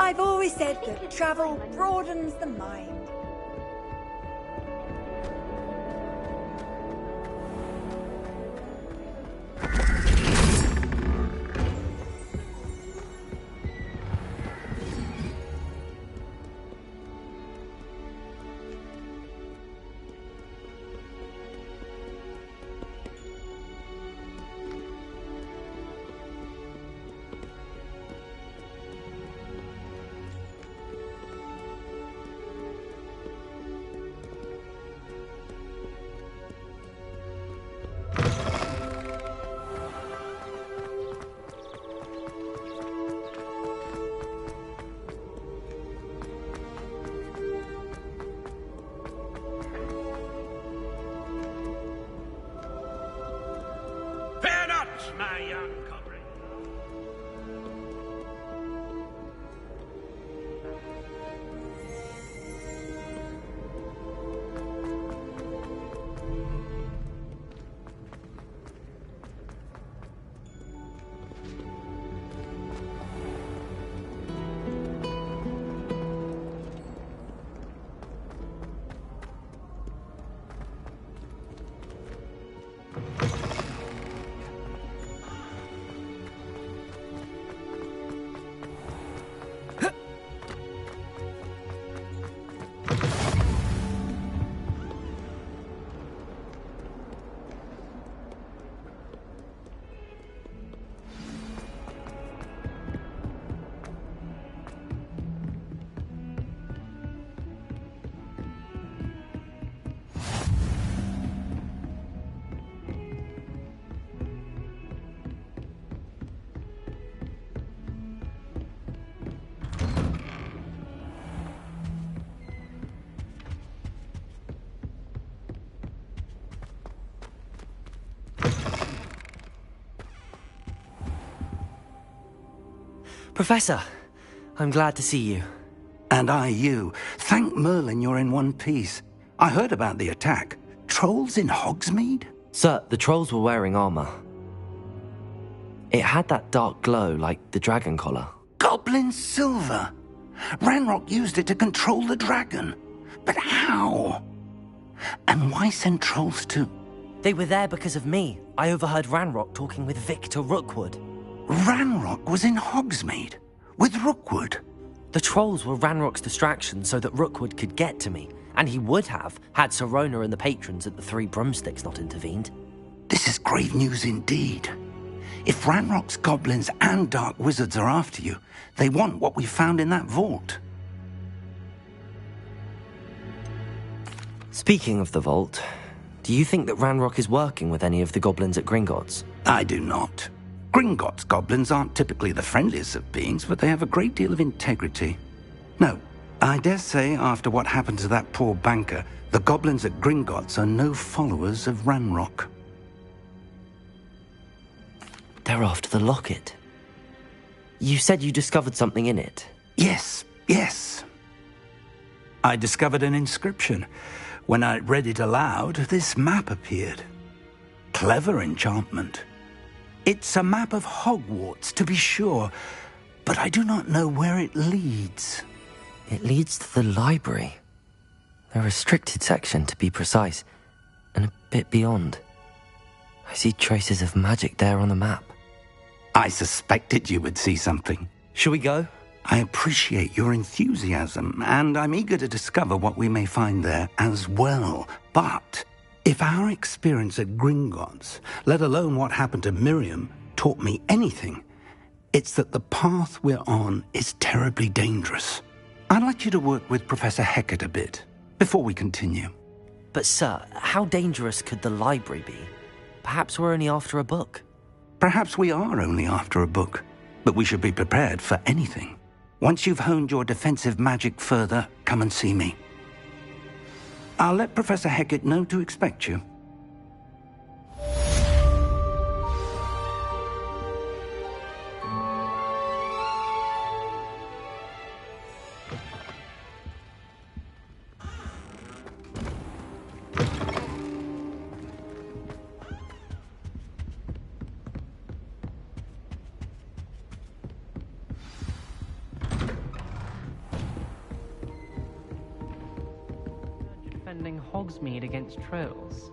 I've always said that travel broadens the mind. My young comrade. Professor, I'm glad to see you. And I you. Thank Merlin you're in one piece. I heard about the attack. Trolls in Hogsmeade? Sir, the trolls were wearing armor. It had that dark glow like the dragon collar. Goblin silver! Ranrock used it to control the dragon. But how? And why send trolls to... They were there because of me. I overheard Ranrock talking with Victor Rookwood. Ranrock was in Hogsmeade? With Rookwood? The trolls were Ranrock's distraction so that Rookwood could get to me. And he would have, had Sirona and the patrons at the Three Broomsticks not intervened. This is grave news indeed. If Ranrock's goblins and dark wizards are after you, they want what we found in that vault. Speaking of the vault, do you think that Ranrock is working with any of the goblins at Gringotts? I do not. Gringotts goblins aren't typically the friendliest of beings, but they have a great deal of integrity. No, I dare say after what happened to that poor banker, the goblins at Gringotts are no followers of Ranrock. They're after the locket. You said you discovered something in it. Yes. I discovered an inscription. When I read it aloud, this map appeared. Clever enchantment. It's a map of Hogwarts, to be sure, but I do not know where it leads. It leads to the library. The restricted section, to be precise, and a bit beyond. I see traces of magic there on the map. I suspected you would see something. Shall we go? I appreciate your enthusiasm, and I'm eager to discover what we may find there as well. But if our experience at Gringotts, let alone what happened to Miriam, taught me anything, it's that the path we're on is terribly dangerous. I'd like you to work with Professor Hecat a bit before we continue. But sir, how dangerous could the library be? Perhaps we're only after a book. Perhaps we are only after a book, but we should be prepared for anything. Once you've honed your defensive magic further, come and see me. I'll let Professor Hecat know to expect you. defending Hogsmeade against trolls.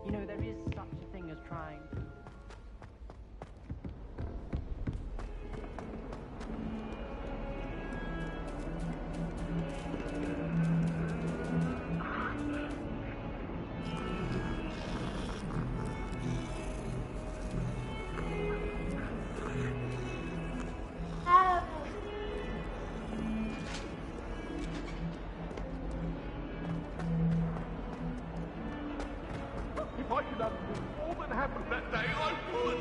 You know, there is such a thing as trying... If I could have all that happened that day, I would!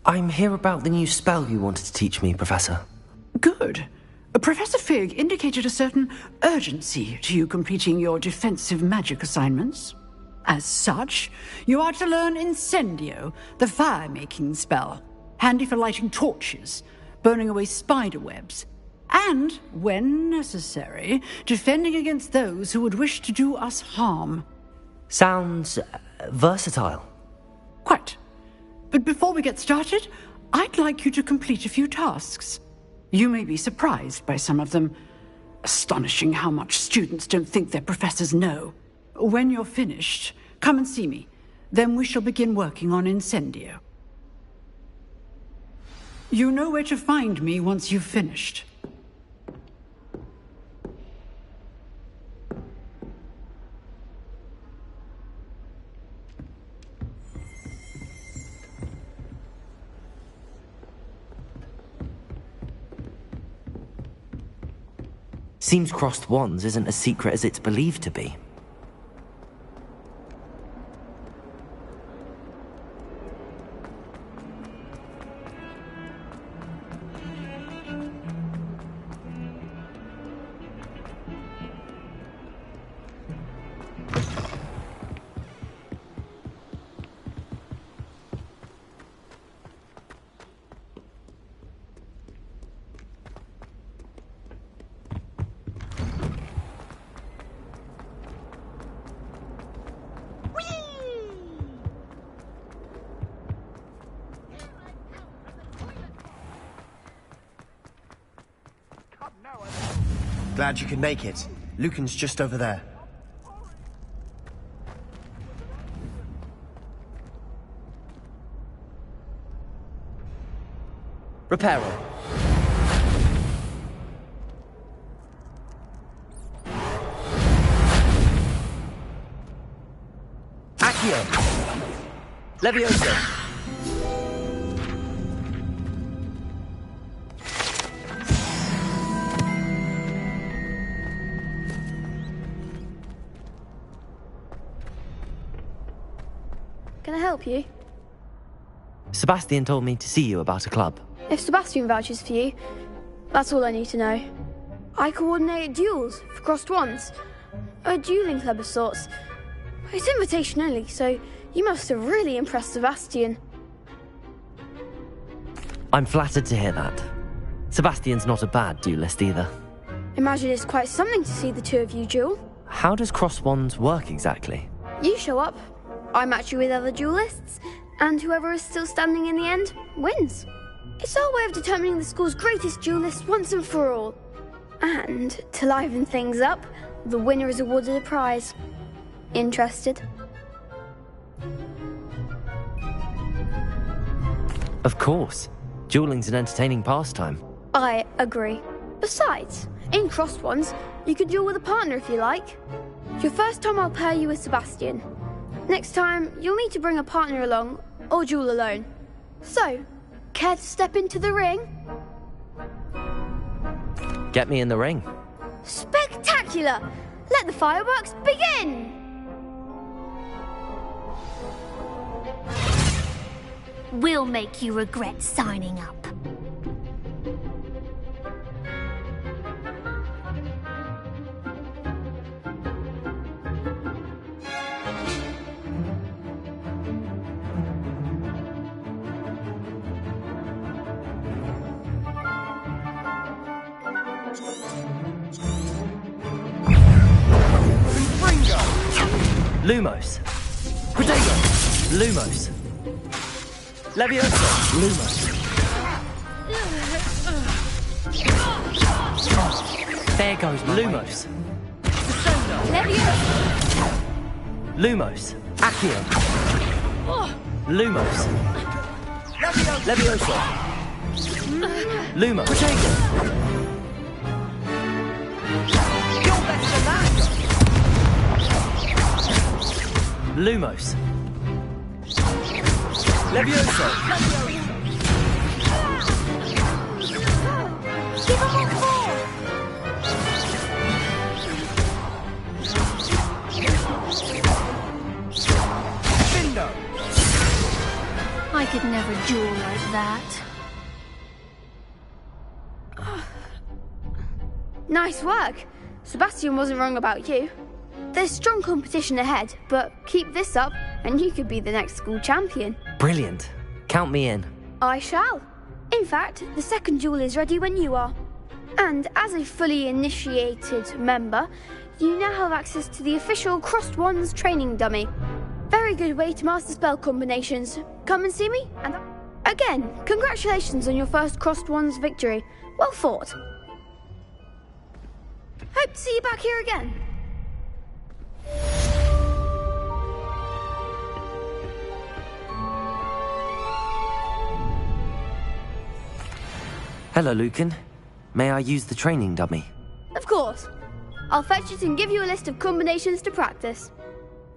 I'm here about the new spell you wanted to teach me, Professor. Good. Professor Fig indicated a certain urgency to you completing your defensive magic assignments. As such, you are to learn Incendio, the fire-making spell, handy for lighting torches, burning away spider webs, and, when necessary, defending against those who would wish to do us harm. Sounds versatile. Quite. But before we get started, I'd like you to complete a few tasks. You may be surprised by some of them. Astonishing how much students don't think their professors know. When you're finished, come and see me. Then we shall begin working on Incendio. You know where to find me once you've finished. Seems crossed wands isn't as secret as it's believed to be. Glad you could make it. Lucan's just over there. Reparo. Accio. Levioso. Can I help you? Sebastian told me to see you about a club. If Sebastian vouches for you, that's all I need to know. I coordinate duels for crossed wands. A dueling club of sorts. It's invitation only, so you must have really impressed Sebastian. I'm flattered to hear that. Sebastian's not a bad duelist either. Imagine it's quite something to see the two of you duel. How does cross wands work exactly? You show up, I match you with other duelists, and whoever is still standing in the end wins. It's our way of determining the school's greatest duelist once and for all. And to liven things up, the winner is awarded a prize. Interested? Of course. Dueling's an entertaining pastime. I agree. Besides, in crossed ones, you can duel with a partner if you like. Your first time I'll pair you with Sebastian. Next time, you'll need to bring a partner along, or duel alone. So, care to step into the ring? Get me in the ring. Spectacular! Let the fireworks begin! We'll make you regret signing up. Lumos. Protego. Lumos. Levioso. Lumos. There goes my Lumos. Levioso. Lumos. Accio. Lumos. Levioso. Lumos. Protego. You're better than that. Lumos. Levioso. Give him a call. Bindo. I could never duel like that. Nice work. Sebastian wasn't wrong about you. There's strong competition ahead, but keep this up and you could be the next school champion. Brilliant. Count me in. I shall. In fact, the second duel is ready when you are. And as a fully initiated member, you now have access to the official Crossed Wands training dummy. Very good way to master spell combinations. Come and see me, and again, congratulations on your first Crossed Wands victory. Well fought. Hope to see you back here again. Hello, Lucan. May I use the training dummy? Of course. I'll fetch it and give you a list of combinations to practice.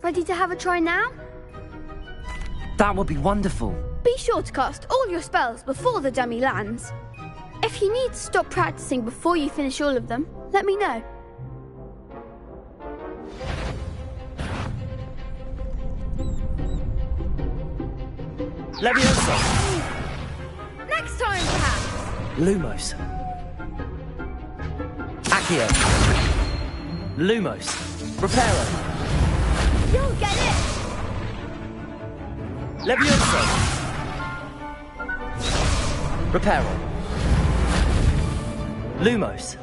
Ready to have a try now? That would be wonderful. Be sure to cast all your spells before the dummy lands. If you need to stop practicing before you finish all of them, let me know. Levioso. Next time, perhaps. Lumos. Accio. Lumos. Reparo. You'll get it! Levioso. Reparo. Lumos.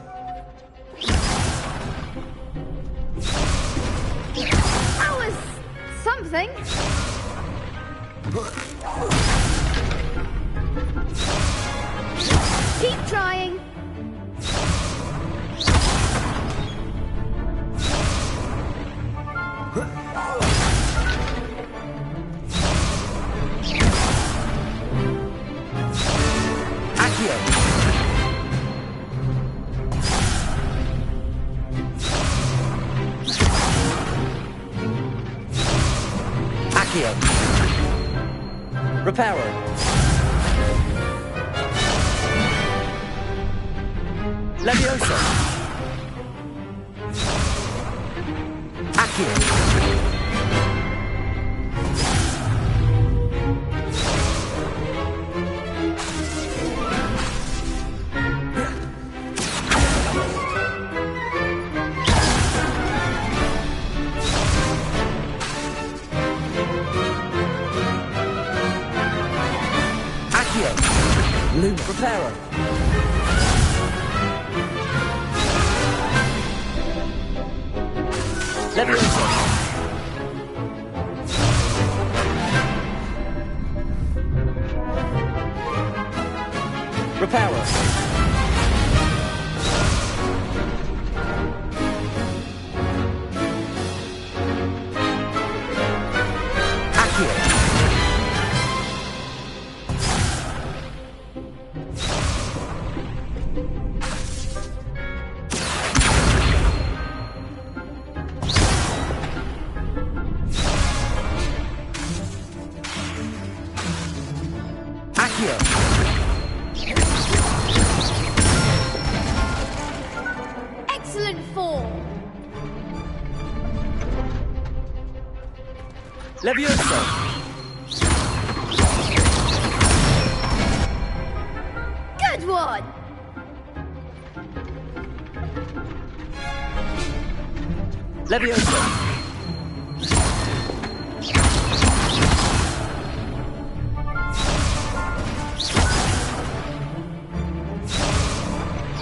That was something. Keep trying. Accio. Accio. Reparo. Levioso. Accio. Accio. Loom. Reparo. Levioso. Reparo. Accio. Accio. Excellent form. Levioso. Good one. Levioso.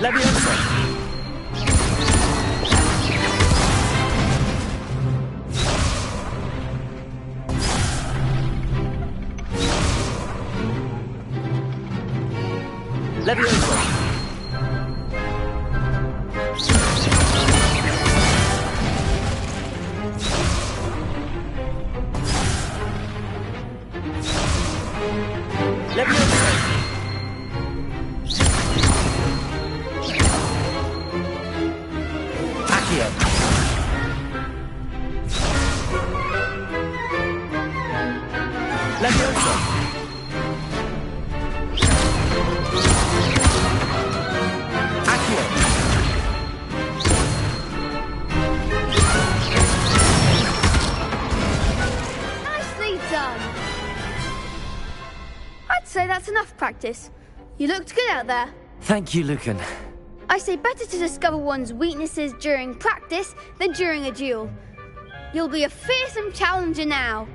Levioso. Leviosa! Nicely done. I'd say that's enough practice. You looked good out there. Thank you, Lucan. I say better to discover one's weaknesses during practice than during a duel. You'll be a fearsome challenger now.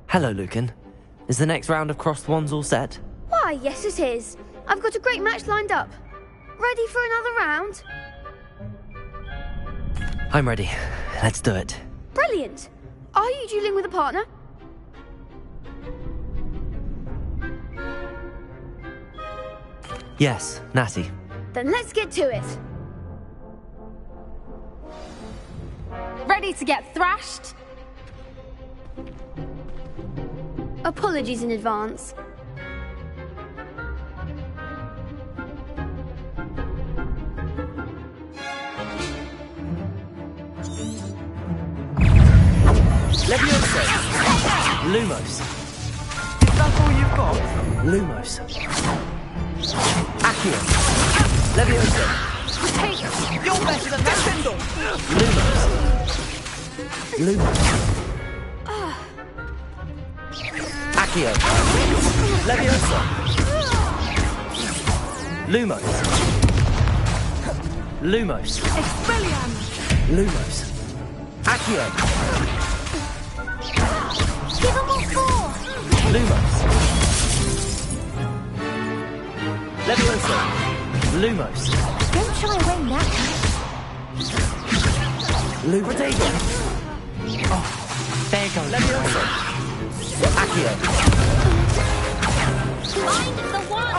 Hello, Lucan. Is the next round of crossed wands all set? Why, yes it is. I've got a great match lined up. Ready for another round? I'm ready. Let's do it. Brilliant. Are you dueling with a partner? Yes, Natty. Then let's get to it. Ready to get thrashed? Apologies in advance. Leviosa! Lumos! Is that all you've got? Lumos! Accio! Leviosa! Hey, you're better than that, Bindle! Lumos! Lumos! Accio! Leviosa! Lumos! Lumos! Expelliarmus! Lumos! Accio! Give them all four! Lumos! Leviosa! Lumos! Don't shy away now. Protego! Oh, there goes. Leviosa! Accio! Mind the one!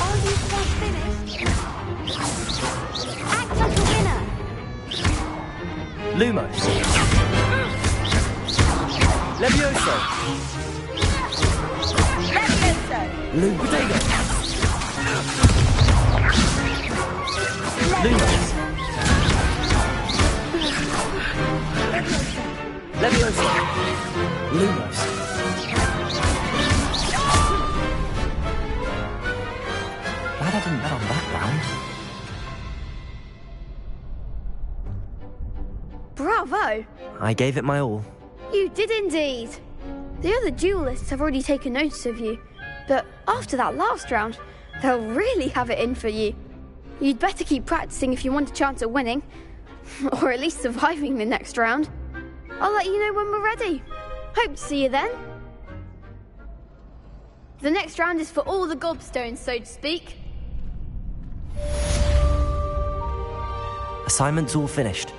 Are you quite finished? Act like a winner! Lumos! Leviosa! Protego! Lumos! Leviosa! Lumos! Glad I didn't bet on that round. Bravo! I gave it my all. You did indeed. The other duelists have already taken notice of you, but after that last round, they'll really have it in for you. You'd better keep practicing if you want a chance at winning, or at least surviving the next round. I'll let you know when we're ready. Hope to see you then. The next round is for all the gobstones, so to speak. Assignment's all finished.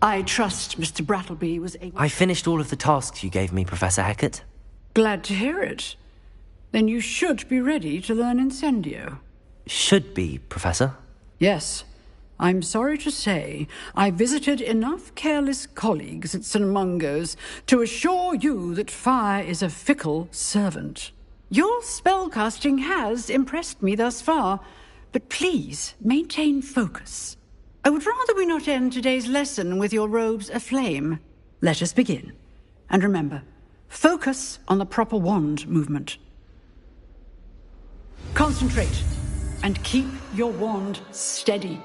I trust Mr. Brattleby was able... I finished all of the tasks you gave me, Professor Hecat. Glad to hear it. Then you should be ready to learn Incendio. Should be, Professor. Yes. I'm sorry to say, I visited enough careless colleagues at St. Mungo's to assure you that fire is a fickle servant. Your spellcasting has impressed me thus far, but please maintain focus. I would rather we not end today's lesson with your robes aflame. Let us begin. And remember, focus on the proper wand movement. Concentrate, and keep your wand steady.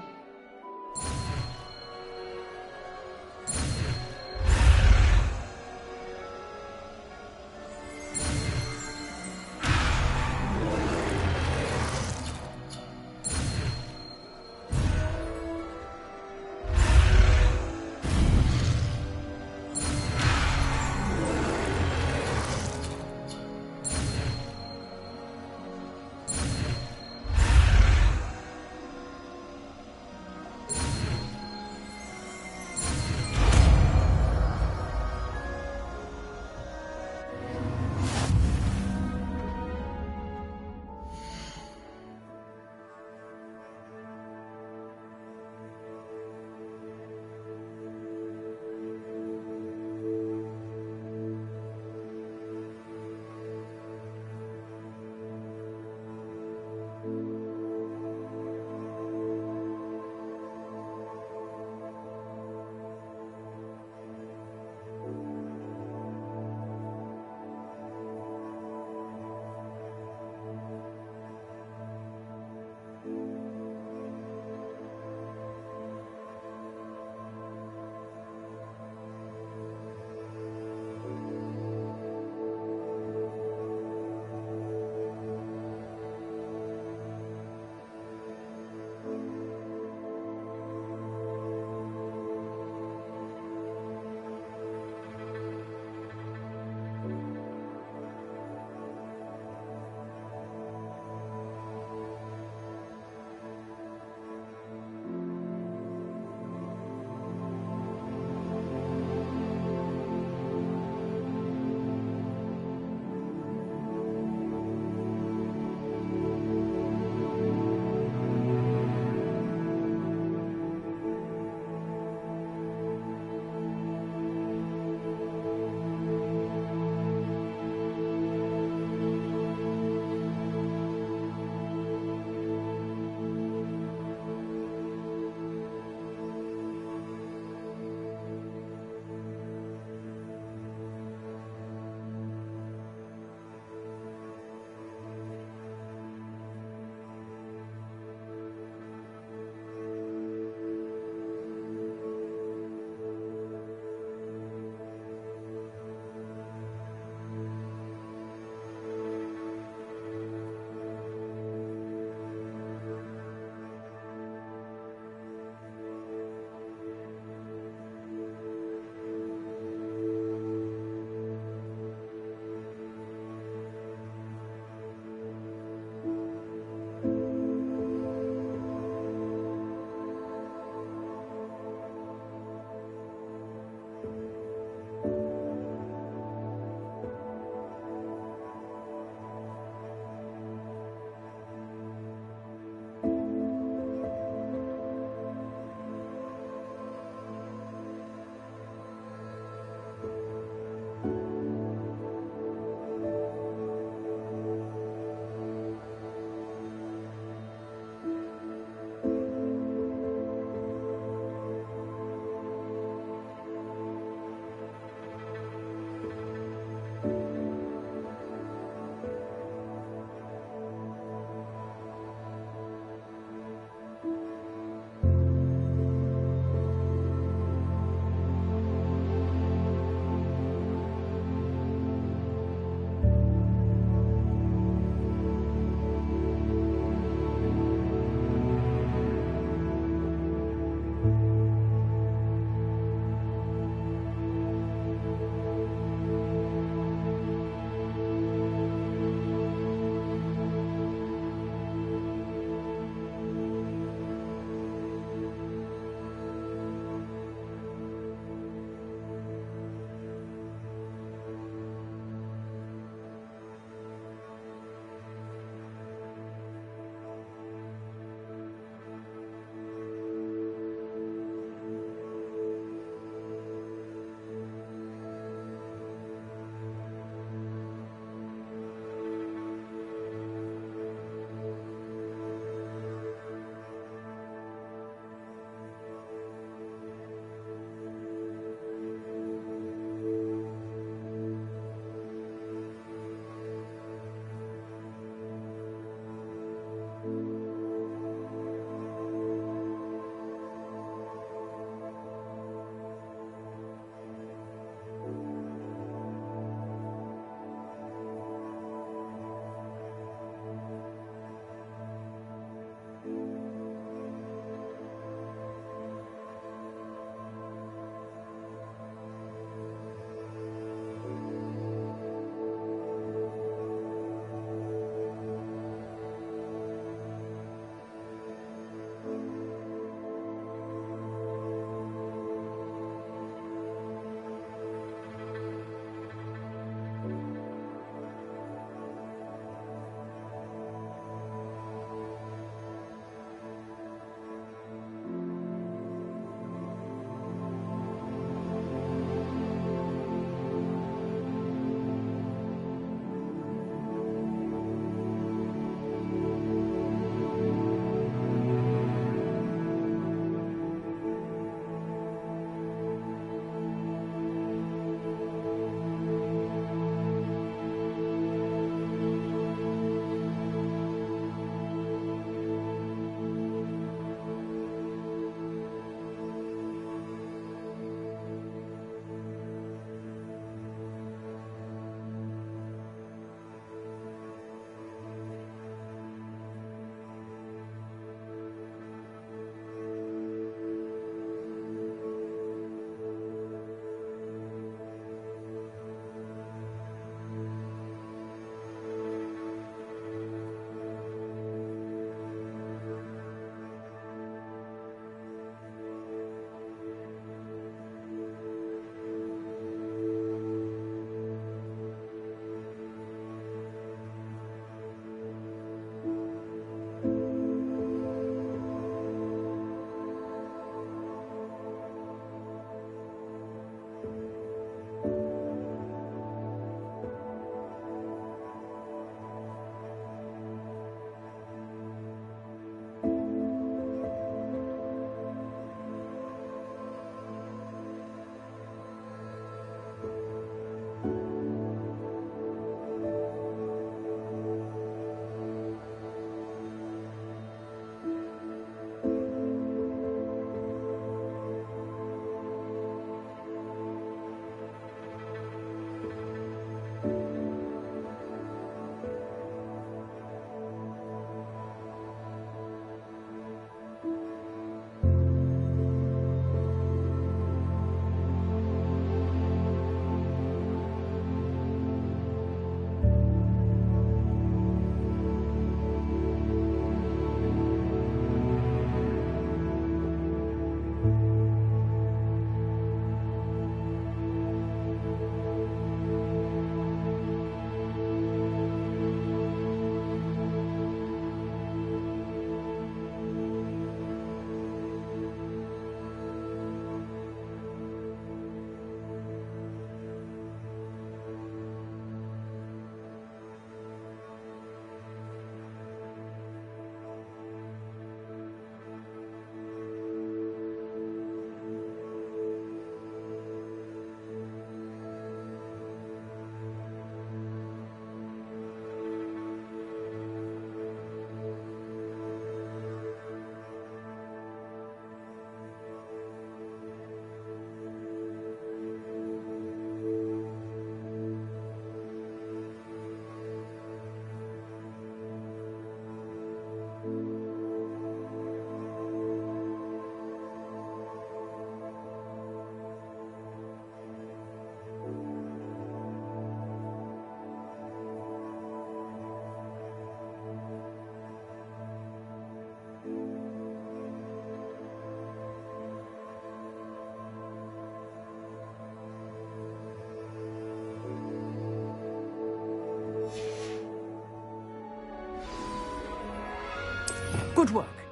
Good work.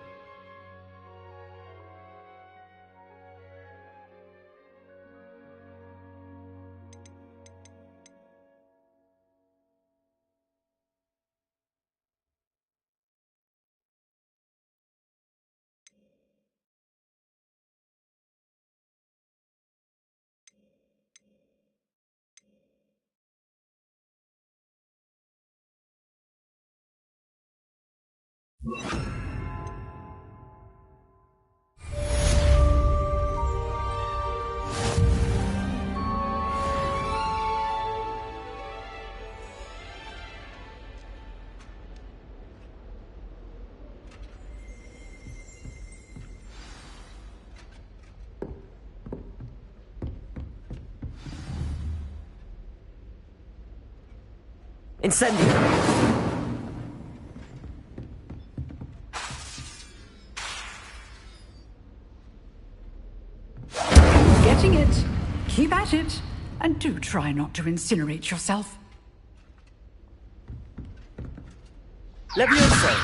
Incendio! Getting it. Keep at it. And do try not to incinerate yourself. Levioso!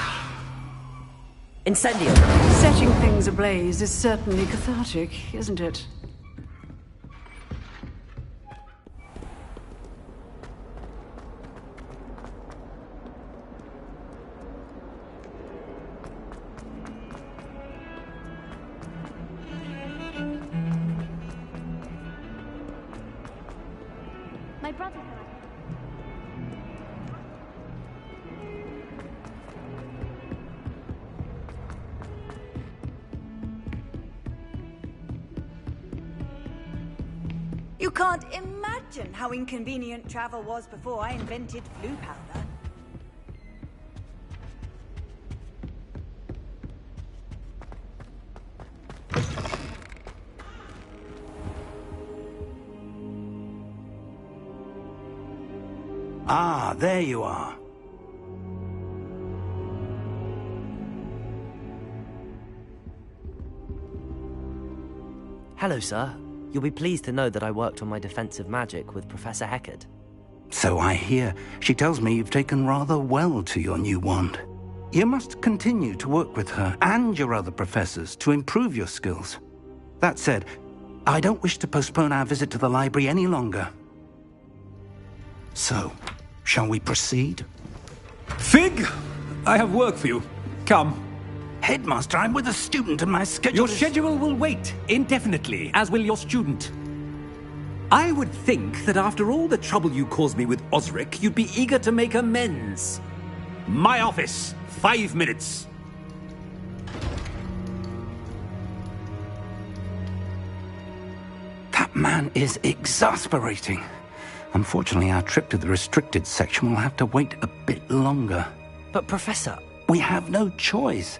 Incendio! Setting things ablaze is certainly cathartic, isn't it? My brother and I. You can't imagine how inconvenient travel was before I invented flu powder. Ah, there you are. Hello, sir. You'll be pleased to know that I worked on my defensive magic with Professor Heckard. So I hear. She tells me you've taken rather well to your new wand. You must continue to work with her and your other professors to improve your skills. That said, I don't wish to postpone our visit to the library any longer. So, shall we proceed? Fig! I have work for you. Come. Headmaster, I'm with a student and my schedule Your schedule will wait indefinitely, as will your student. I would think that after all the trouble you caused me with Osric, you'd be eager to make amends. My office, 5 minutes. That man is exasperating. Unfortunately, our trip to the restricted section will have to wait a bit longer. But, Professor... We have no choice.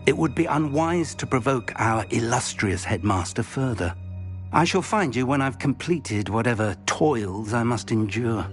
It would be unwise to provoke our illustrious headmaster further. I shall find you when I've completed whatever toils I must endure.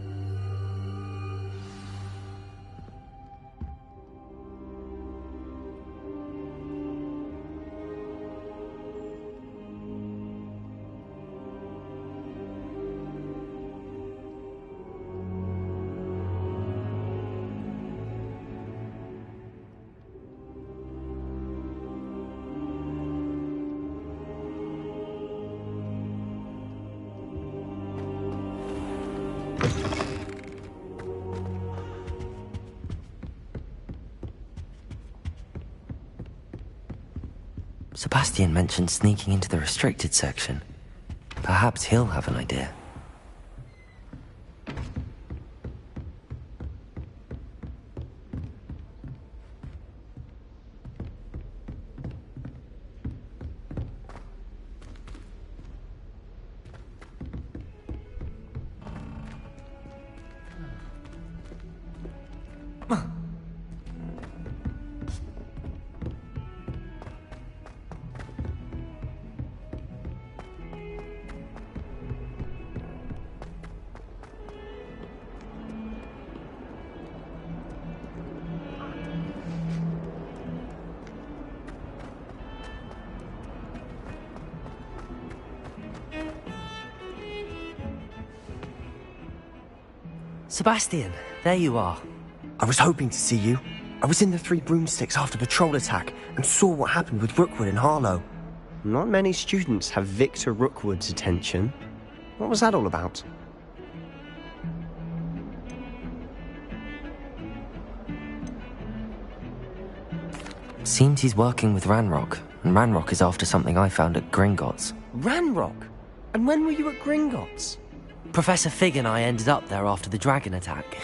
Sebastian mentioned sneaking into the restricted section. Perhaps he'll have an idea. Sebastian, there you are. I was hoping to see you. I was in the Three Broomsticks after the troll attack and saw what happened with Rookwood and Harlow. Not many students have Victor Rookwood's attention. What was that all about? Seems he's working with Ranrock, and Ranrock is after something I found at Gringotts. Ranrock? And when were you at Gringotts? Professor Fig and I ended up there after the dragon attack.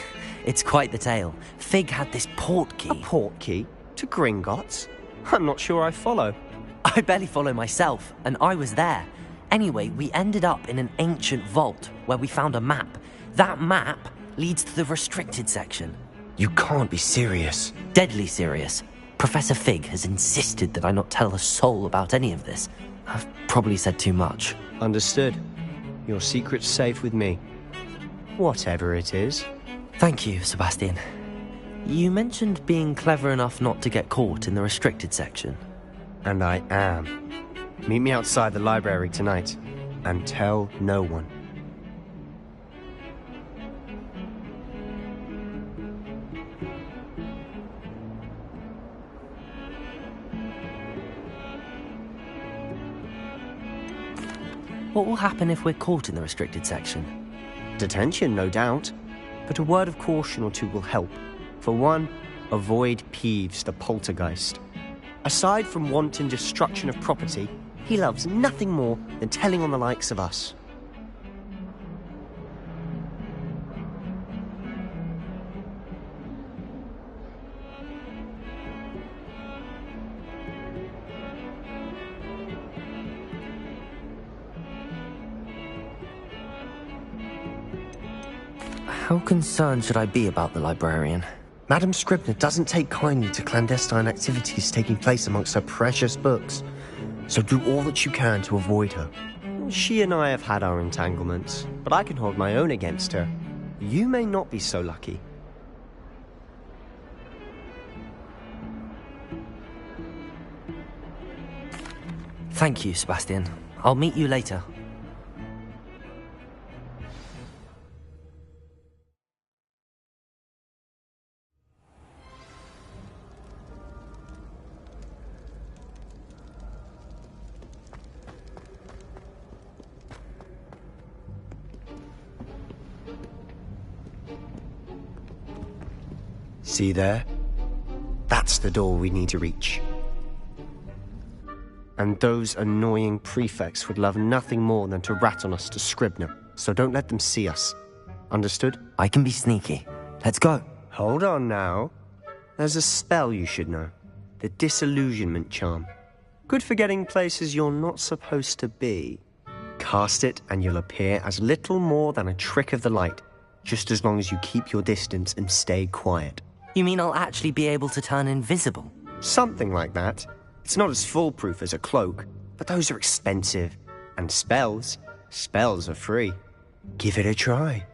It's quite the tale. Fig had this port key. A port key? To Gringotts? I'm not sure I follow. I barely follow myself, and I was there. Anyway, we ended up in an ancient vault where we found a map. That map leads to the restricted section. You can't be serious. Deadly serious. Professor Fig has insisted that I not tell a soul about any of this. I've probably said too much. Understood. Your secret's safe with me. Whatever it is. Thank you, Sebastian. You mentioned being clever enough not to get caught in the restricted section. And I am. Meet me outside the library tonight, and tell no one. What will happen if we're caught in the restricted section? Detention, no doubt. But a word of caution or two will help. For one, avoid Peeves the poltergeist. Aside from wanton destruction of property, he loves nothing more than telling on the likes of us. How concerned should I be about the librarian? Madam Scribner doesn't take kindly to clandestine activities taking place amongst her precious books, so do all that you can to avoid her. She and I have had our entanglements, but I can hold my own against her. You may not be so lucky. Thank you, Sebastian. I'll meet you later. See there? That's the door we need to reach. And those annoying prefects would love nothing more than to rat on us to Scribner, so don't let them see us. Understood? I can be sneaky. Let's go. Hold on now. There's a spell you should know. The Disillusionment Charm. Good for getting places you're not supposed to be. Cast it and you'll appear as little more than a trick of the light, just as long as you keep your distance and stay quiet. You mean I'll actually be able to turn invisible? Something like that. It's not as foolproof as a cloak, but those are expensive. And spells are free. Give it a try.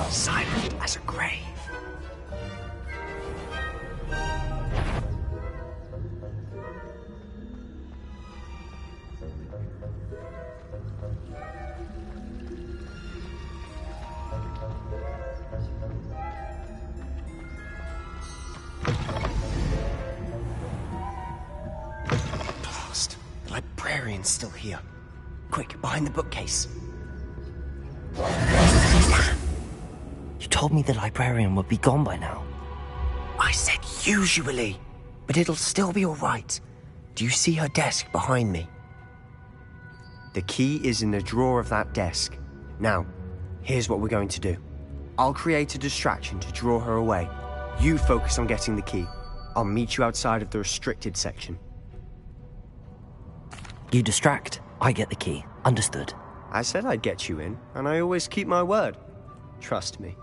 Silent as a grave. Everyone's still here. Quick, behind the bookcase. You told me the librarian would be gone by now. I said usually, but it'll still be all right. Do you see her desk behind me? The key is in the drawer of that desk. Now, here's what we're going to do. I'll create a distraction to draw her away. You focus on getting the key. I'll meet you outside of the restricted section. You distract, I get the key. Understood. I said I'd get you in, and I always keep my word. Trust me.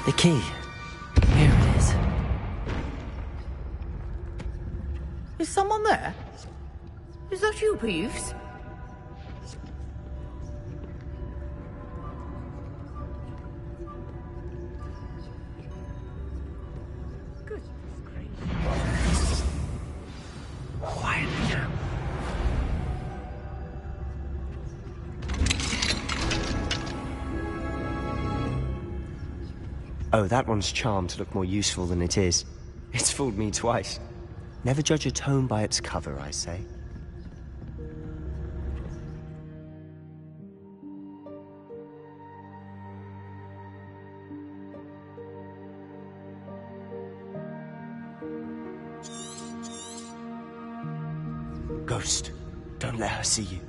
The key. Here it is. Is someone there? Is that you, Peeves? Quietly now. Oh, that one's charmed to look more useful than it is. It's fooled me twice. Never judge a tome by its cover, I say. Ghost, don't let her see you.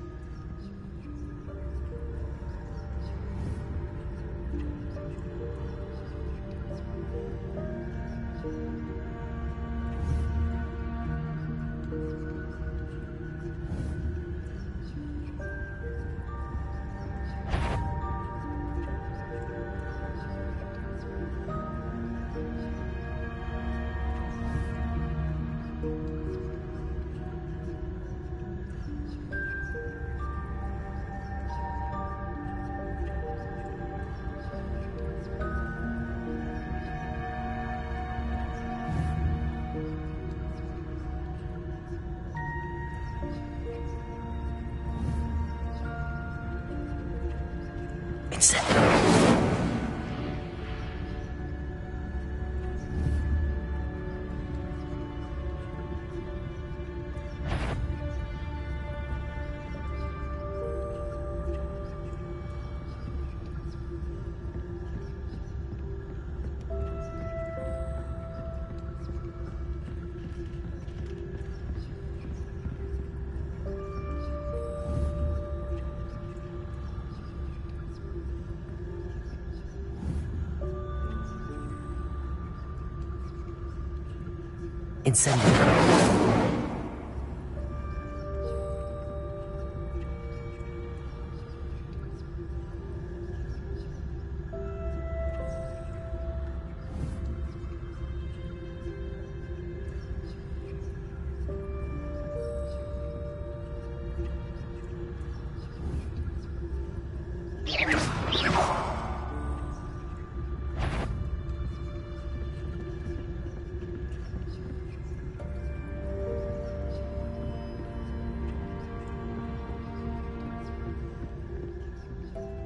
Incendio.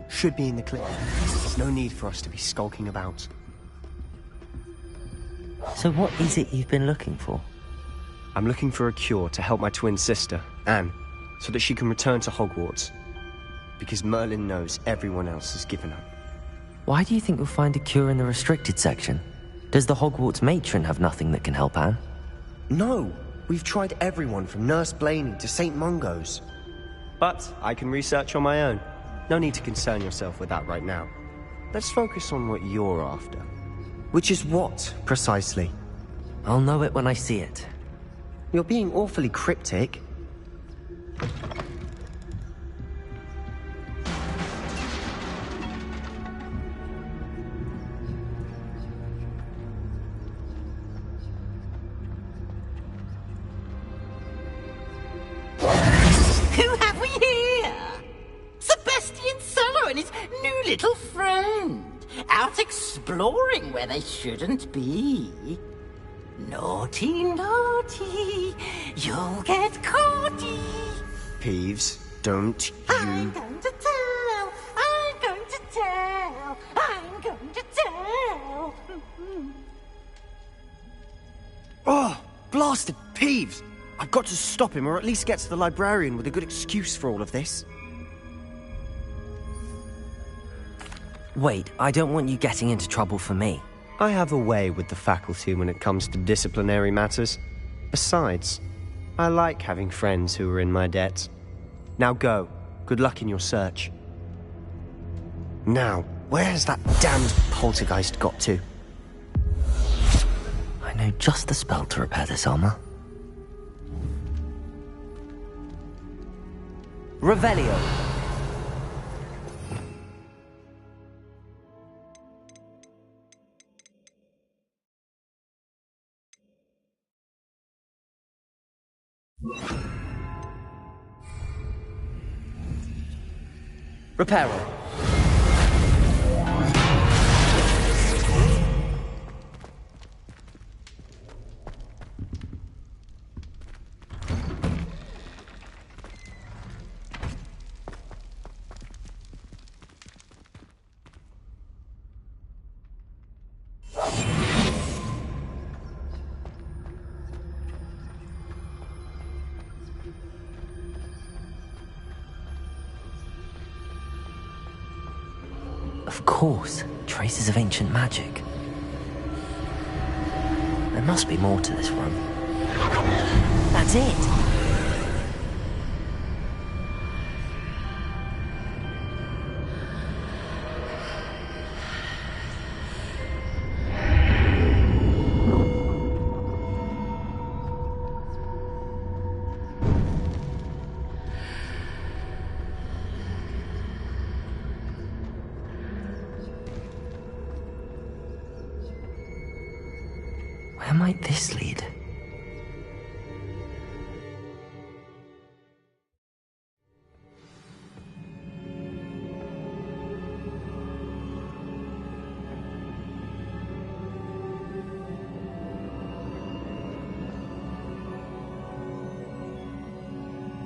Should be in the clear. There's no need for us to be skulking about. So what is it you've been looking for? I'm looking for a cure to help my twin sister, Anne, so that she can return to Hogwarts. Because Merlin knows everyone else has given up. Why do you think you'll find a cure in the restricted section? Does the Hogwarts matron have nothing that can help Anne? No! We've tried everyone from Nurse Blaney to St. Mungo's. But I can research on my own. No need to concern yourself with that right now. Let's focus on what you're after. Which is what, precisely? I'll know it when I see it. You're being awfully cryptic. Who have we here? Sebastian Cello and his new little friend. Out exploring where they shouldn't be. Naughty, naughty, you'll get caughty. Peeves, don't you... I'm going to tell! I'm going to tell! I'm going to tell! Oh, blasted Peeves! I've got to stop him, or at least get to the librarian with a good excuse for all of this. Wait, I don't want you getting into trouble for me. I have a way with the faculty when it comes to disciplinary matters. Besides, I like having friends who are in my debt. Now go. Good luck in your search. Now, where's that damned poltergeist got to? I know just the spell to repair this armor. Revelio. Reparo. Of course, traces of ancient magic. There must be more to this room. That's it! Where might this lead?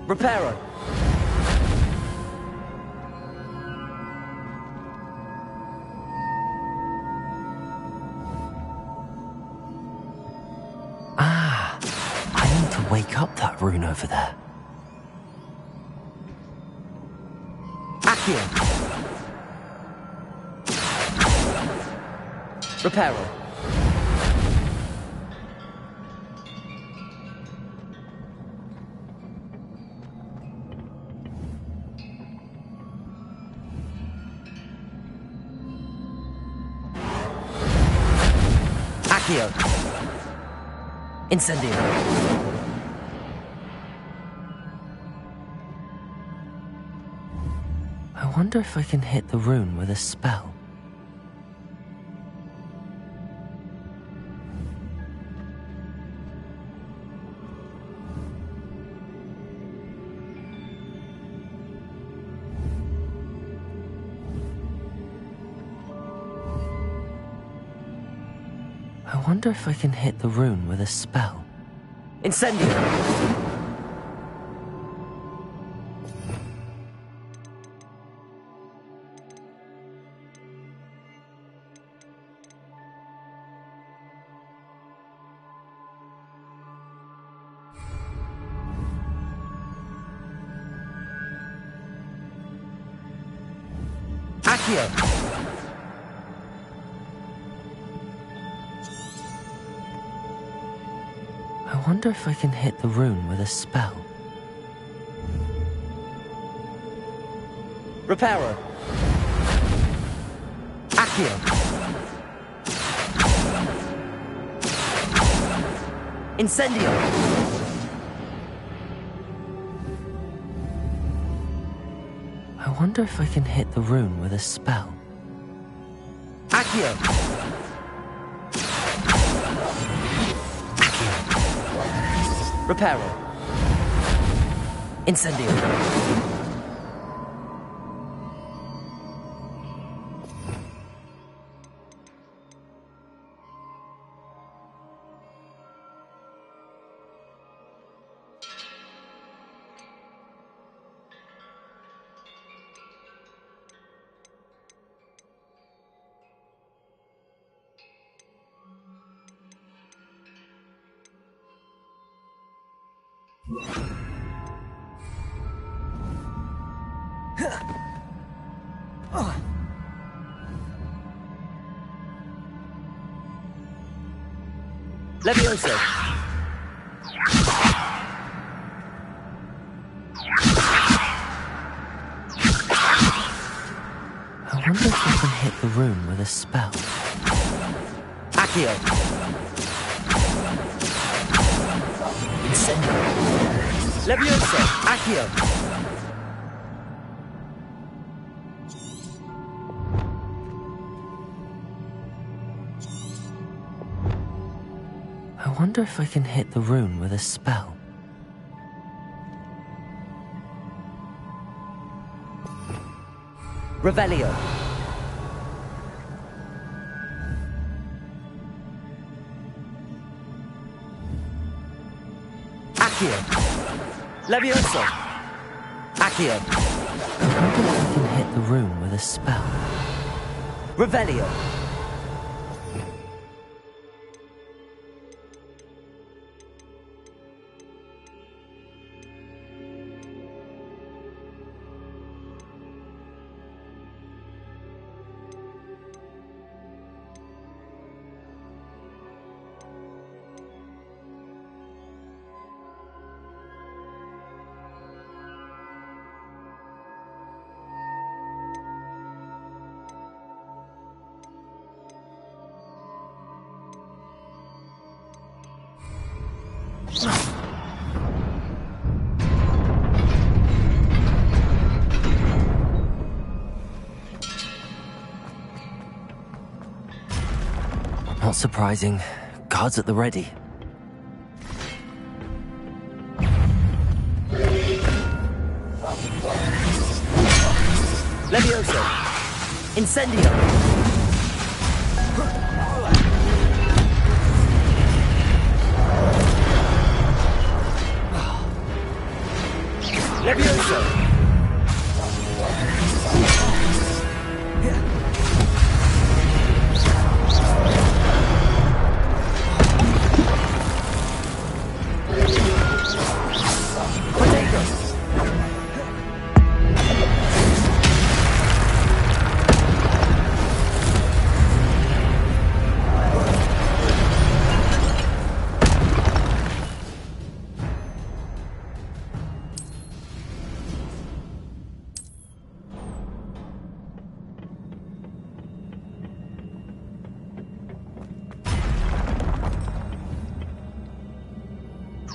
Reparo. Wake up that rune over there. Accio. Reparo. Accio. Incendio. I wonder if I can hit the rune with a spell. I wonder if I can hit the rune with a spell. Incendio! I wonder if I can hit the rune with a spell. Reparo. Accio. Incendio. I wonder if I can hit the rune with a spell. Accio. Reparo. Incendio. Levioso! I wonder if I can hit the room with a spell. Accio! Incendio! Levioso! Accio! I wonder if I can hit the rune with a spell. Revelio. Accio. Levioso. Accio. I wonder if I can hit the rune with a spell. Revelio. Not surprising. Guards at the ready. Levioso! Incendio! Levioso!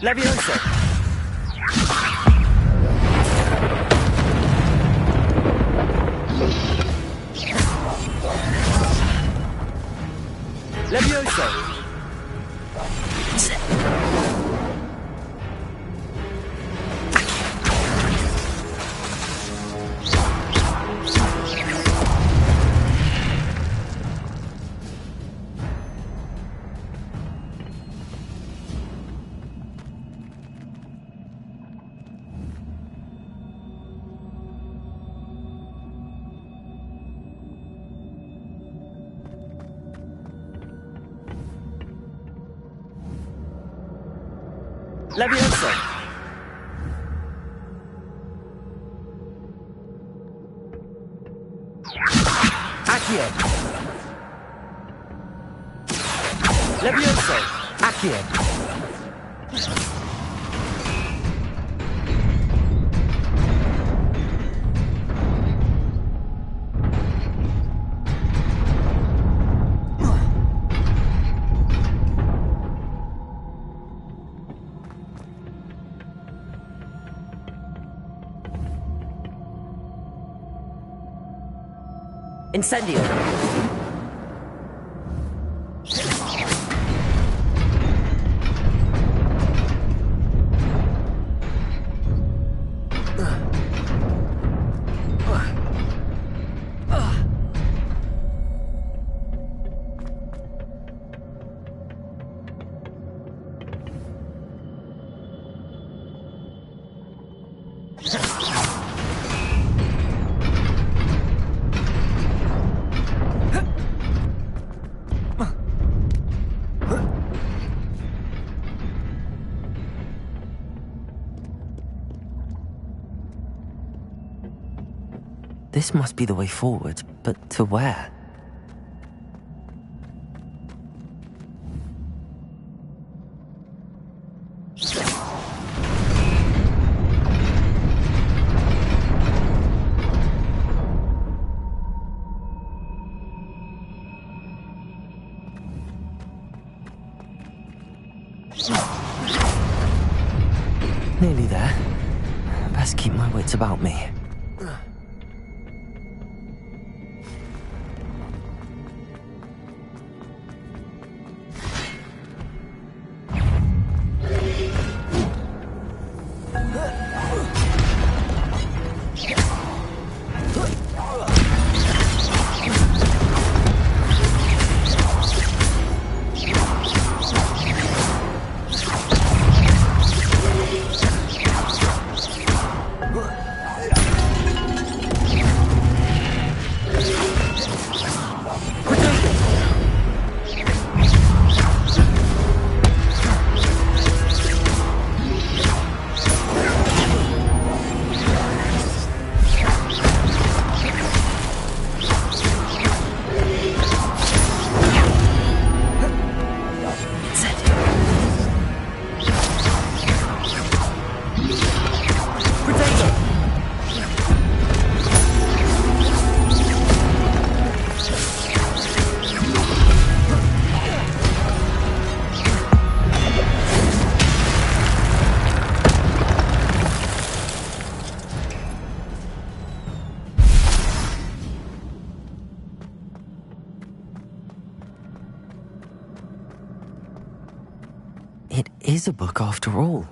Levioso! Levioso! Levioso! Accio! Levioso! Accio! Incendio! This must be the way forward, but to where? Nearly there. Best keep my wits about me. It is a book after all.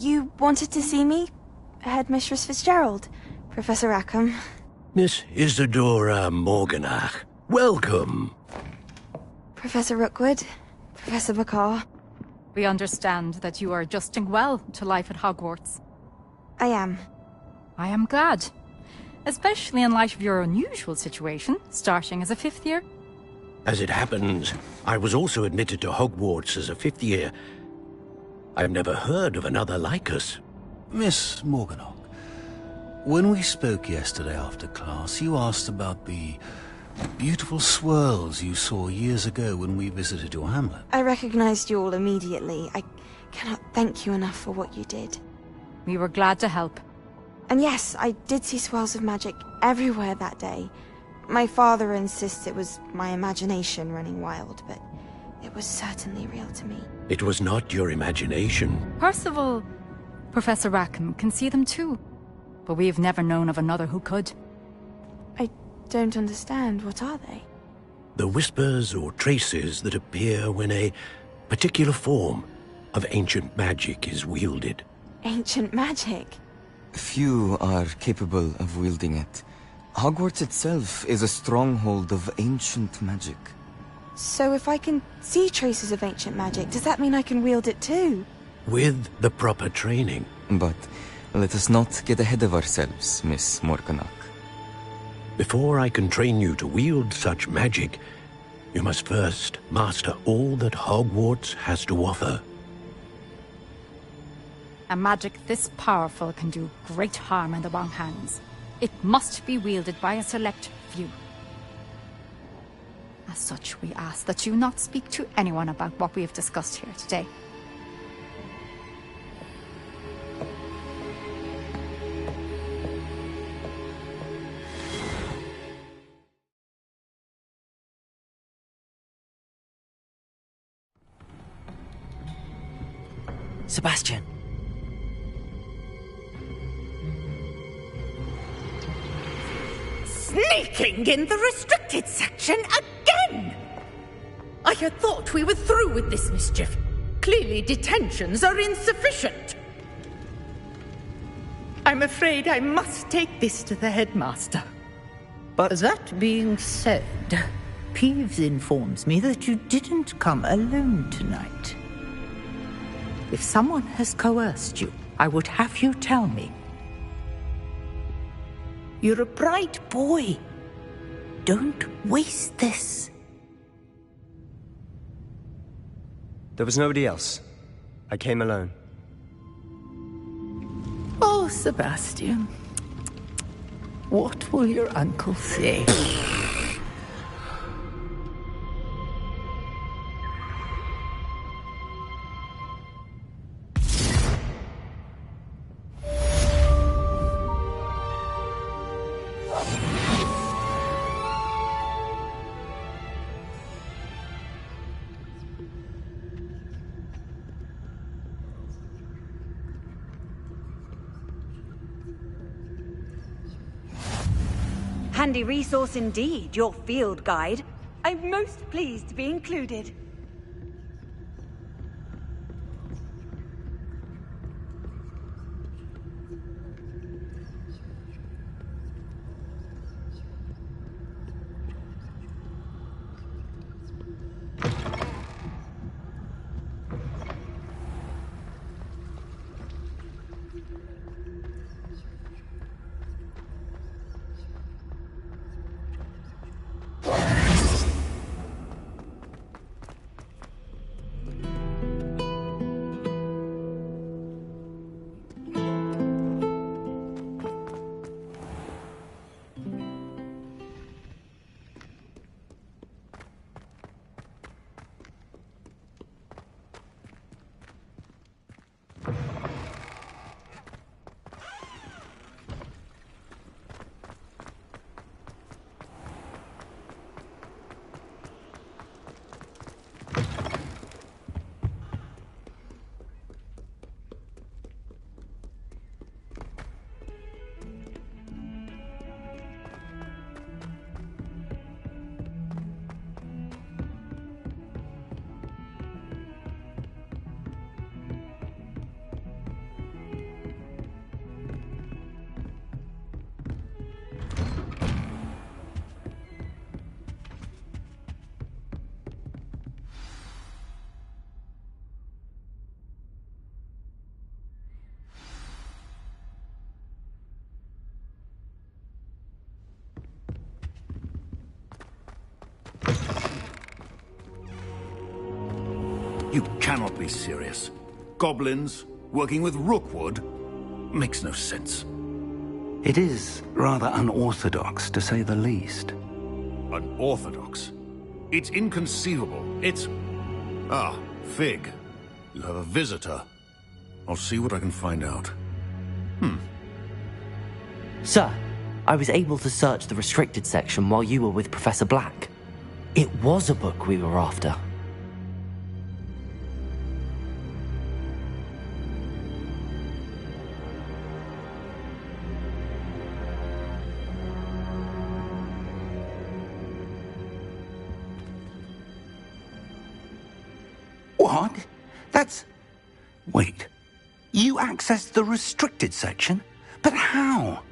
You wanted to see me? Headmistress Fitzgerald? Professor Rackham? Miss Isadora Morganach, welcome. Professor Rookwood? Professor Bakar? We understand that you are adjusting well to life at Hogwarts. I am. I am glad. Especially in light of your unusual situation, starting as a fifth year. As it happens, I was also admitted to Hogwarts as a fifth year. I've never heard of another like us. Miss Morganach, when we spoke yesterday after class, you asked about the Beautiful swirls you saw years ago when we visited your hamlet. I recognized you all immediately. I cannot thank you enough for what you did. We were glad to help. And yes, I did see swirls of magic everywhere that day. My father insists it was my imagination running wild, but it was certainly real to me. It was not your imagination. Percival, Professor Rackham can see them too. But we've never known of another who could. I don't understand. What are they? The whispers or traces that appear when a particular form of ancient magic is wielded. Ancient magic? Few are capable of wielding it. Hogwarts itself is a stronghold of ancient magic. So if I can see traces of ancient magic, does that mean I can wield it too? With the proper training. But let us not get ahead of ourselves, Miss Morganach. Before I can train you to wield such magic, you must first master all that Hogwarts has to offer. A magic this powerful can do great harm in the wrong hands. It must be wielded by a select few. As such, we ask that you not speak to anyone about what we have discussed here today. Sebastian! Sneaking in the restricted section again! I had thought we were through with this mischief. Clearly detentions are insufficient. I'm afraid I must take this to the headmaster. But that being said, Peeves informs me that you didn't come alone tonight. If someone has coerced you, I would have you tell me. You're a bright boy. Don't waste this. There was nobody else. I came alone. Oh, Sebastian. What will your uncle say? Handy resource indeed, your field guide. I'm most pleased to be included. You cannot be serious. Goblins working with Rookwood makes no sense. It is rather unorthodox, to say the least. Unorthodox? It's inconceivable. It's... Ah, Fig. You have a visitor. I'll see what I can find out. Sir, I was able to search the restricted section while you were with Professor Black. It was a book we were after. What? That's... Wait. You accessed the restricted section? But how?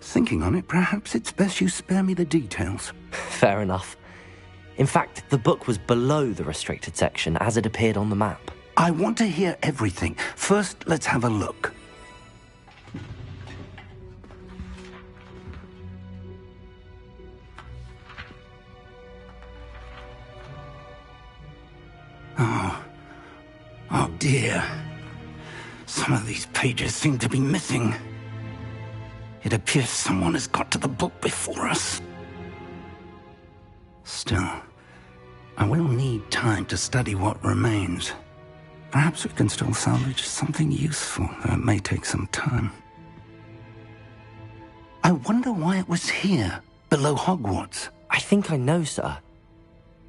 Thinking on it, perhaps it's best you spare me the details. Fair enough. In fact, the book was below the restricted section as it appeared on the map. I want to hear everything. First, let's have a look. Oh dear. Some of these pages seem to be missing. It appears someone has got to the book before us. Still, I will need time to study what remains. Perhaps we can still salvage something useful, though it may take some time. I wonder why it was here, below Hogwarts. I think I know, sir.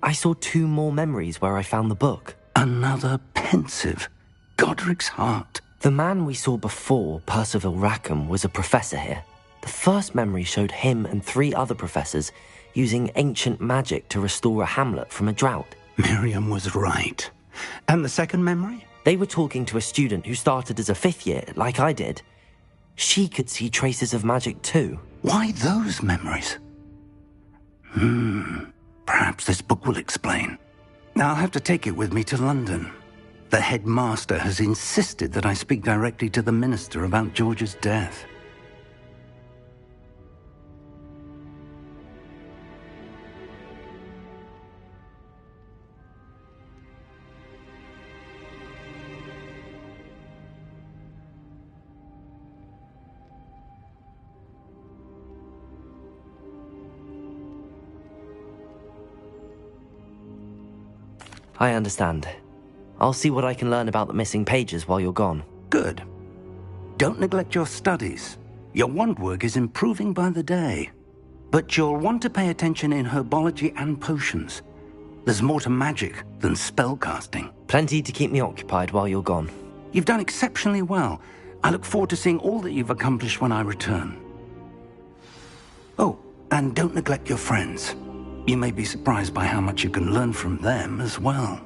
I saw 2 more memories where I found the book. Another pensive. Godric's heart. The man we saw before, Percival Rackham, was a professor here. The first memory showed him and 3 other professors using ancient magic to restore a hamlet from a drought. Miriam was right. And the second memory? They were talking to a student who started as a 5th year, like I did. She could see traces of magic too. Why those memories? Perhaps this book will explain. I'll have to take it with me to London. The headmaster has insisted that I speak directly to the minister about George's death. I understand. I'll see what I can learn about the missing pages while you're gone. Good. Don't neglect your studies. Your wand work is improving by the day. But you'll want to pay attention in herbology and potions. There's more to magic than spellcasting. Plenty to keep me occupied while you're gone. You've done exceptionally well. I look forward to seeing all that you've accomplished when I return. Oh, and don't neglect your friends. You may be surprised by how much you can learn from them as well.